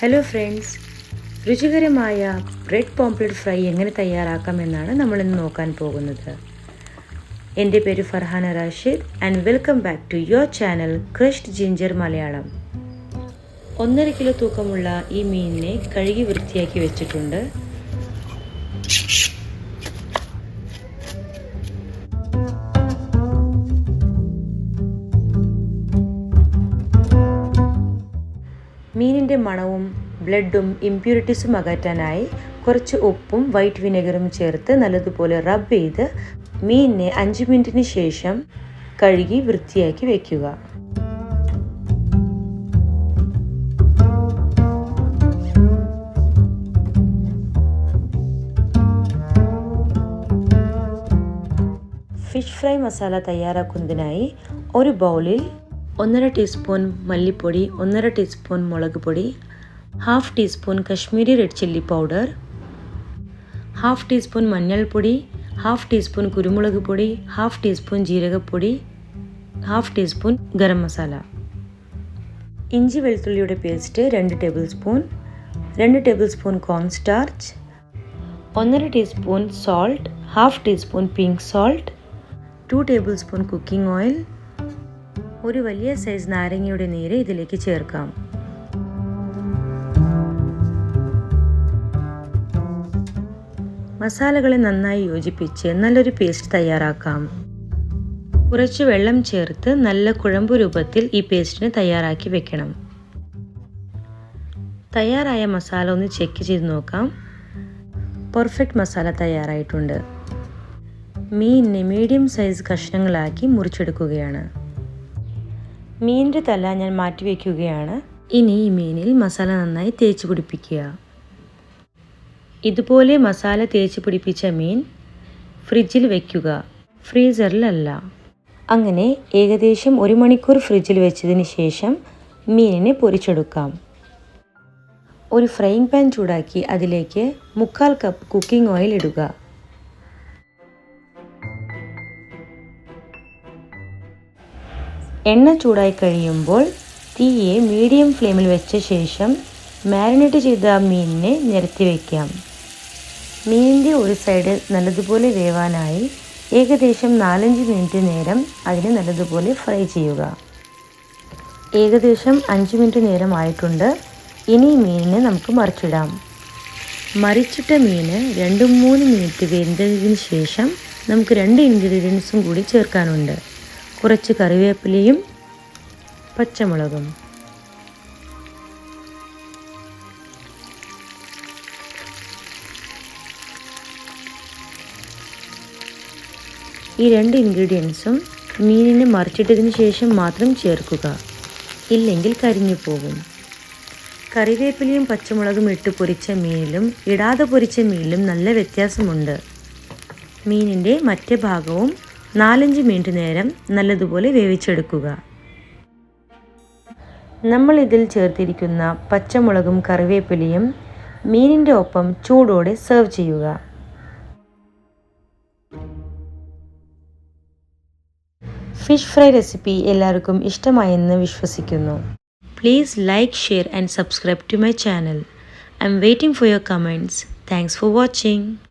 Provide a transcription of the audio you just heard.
Hello friends, രുചികരമായ bread pomfret fry എങ്ങനെ തയ്യാറാക്കാമെന്നാണ് നമ്മളിന്ന് നോക്കാൻ പോകുന്നത്. എൻ്റെ പേര് Farhana Rashid and welcome back to your channel crushed ginger Malayalam. 1.5 kilo തൂക്കമുള്ള ഈ മീനിനെ കഴുകി വൃത്തിയാക്കി വെച്ചിട്ടുണ്ട്. മീനിൻ്റെ മണവും ബ്ലഡും ഇമ്പ്യൂരിറ്റീസും അകറ്റാനായി കുറച്ച് ഉപ്പും വൈറ്റ് വിനെഗറും ചേർത്ത് നല്ലതുപോലെ റബ്ബ് ചെയ്ത് മീനിനെ 5 മിനിറ്റിന് ശേഷം കഴുകി വൃത്തിയാക്കി വയ്ക്കുക. ഫിഷ് ഫ്രൈ മസാല തയ്യാറാക്കുന്നതിനായി ഒരു ബൗളിൽ 1.5 ടീസ്പൂൺ മല്ലിപ്പൊടി, 1.5 ടീസ്പൂൺ മുളക് പൊടി, 1/2 teaspoon Kashmiri red chilli powder, 1/2 teaspoon മഞ്ഞൾപ്പൊടി, 1/2 ടീസ്പൂൺ കുരുമുളക് പൊടി, 1/2 ടീസ്പൂൺ ജീരകപ്പൊടി, 1/2 ടീസ്പൂൺ ഗരം മസാല. ഇഞ്ചി വെളുത്തുള്ളിയുടെ paste 2 table spoon, 2 table spoon കോൺ starch, 1.5 teaspoon salt, 1/2 teaspoon pink salt, 2 table spoon cooking oil, ഒരു വലിയ സൈസ് നാരങ്ങയുടെ നീര് ഇതിലേക്ക് ചേർക്കാം. മസാലകളെ നന്നായി യോജിപ്പിച്ച് നല്ലൊരു പേസ്റ്റ് തയ്യാറാക്കാം. കുറച്ച് വെള്ളം ചേർത്ത് നല്ല കുഴമ്പ് രൂപത്തിൽ ഈ പേസ്റ്റിന് തയ്യാറാക്കി വെക്കണം. തയ്യാറായ മസാല ഒന്ന് ചെക്ക് ചെയ്ത് നോക്കാം. പെർഫെക്റ്റ് മസാല തയ്യാറായിട്ടുണ്ട്. മീനിനെ മീഡിയം സൈസ് കഷ്ണങ്ങളാക്കി മുറിച്ചെടുക്കുകയാണ്. മീനിൻ്റെ തല ഞാൻ മാറ്റി വയ്ക്കുകയാണ്. ഇനി ഈ മീനിൽ മസാല നന്നായി തേച്ച് പിടിപ്പിക്കുക. ഇതുപോലെ മസാല തേച്ച് പിടിപ്പിച്ച മീൻ ഫ്രിഡ്ജിൽ വയ്ക്കുക, ഫ്രീസറിലല്ല. അങ്ങനെ ഏകദേശം 1 മണിക്കൂർ ഫ്രിഡ്ജിൽ വെച്ചതിന് ശേഷം മീനിനെ പൊരിച്ചെടുക്കാം. ഒരു ഫ്രൈയിങ് പാൻ ചൂടാക്കി അതിലേക്ക് 1/4 കപ്പ് കുക്കിംഗ് ഓയിൽ ഇടുക. എണ്ണ ചൂടായി കഴിയുമ്പോൾ തീയെ മീഡിയം ഫ്ലെയിമിൽ വെച്ച ശേഷം മാരിനേറ്റ് ചെയ്ത മീനിനെ നിരത്തി വയ്ക്കാം. മീനിൻ്റെ ഒരു സൈഡ് നല്ലതുപോലെ വേവാനായി ഏകദേശം 4-5 മിനിറ്റ് നേരം അതിനെ നല്ലതുപോലെ ഫ്രൈ ചെയ്യുക. ഏകദേശം 5 മിനിറ്റ് നേരം ആയിട്ടുണ്ട്. ഇനി ഈ മീനിനെ നമുക്ക് മറിച്ചിടാം. മറിച്ചിട്ട മീന് 2-3 മിനിറ്റ് വെന്തതിന് ശേഷം നമുക്ക് 2 ഇൻഗ്രീഡിയൻസും കൂടി ചേർക്കാനുണ്ട്. കുറച്ച് കറിവേപ്പിലയും പച്ചമുളകും. ഈ 2 ഇൻഗ്രീഡിയൻസും മീനിനെ മറിച്ചിട്ടതിന് ശേഷം മാത്രം ചേർക്കുക, ഇല്ലെങ്കിൽ കരിഞ്ഞു പോകും. കറിവേപ്പിലയും പച്ചമുളകും ഇട്ട് പൊരിച്ച മീനിലും ഇടാതെ പൊരിച്ച മീനിലും നല്ല വ്യത്യാസമുണ്ട്. മീനിൻ്റെ മറ്റേ ഭാഗവും 4-5 മിനിറ്റ് നേരം നല്ലതുപോലെ വേവിച്ചെടുക്കുക. നമ്മൾ ഇതിൽ ചേർത്തിരിക്കുന്ന പച്ചമുളകും കറിവേപ്പിലയും മീനിൻ്റെ ഒപ്പം ചൂടോടെ സെർവ് ചെയ്യുക. ഫിഷ് ഫ്രൈ റെസിപ്പി എല്ലാവർക്കും ഇഷ്ടമായെന്ന് വിശ്വസിക്കുന്നു. Please like, share and subscribe to my channel. I am waiting for your comments. Thanks for watching.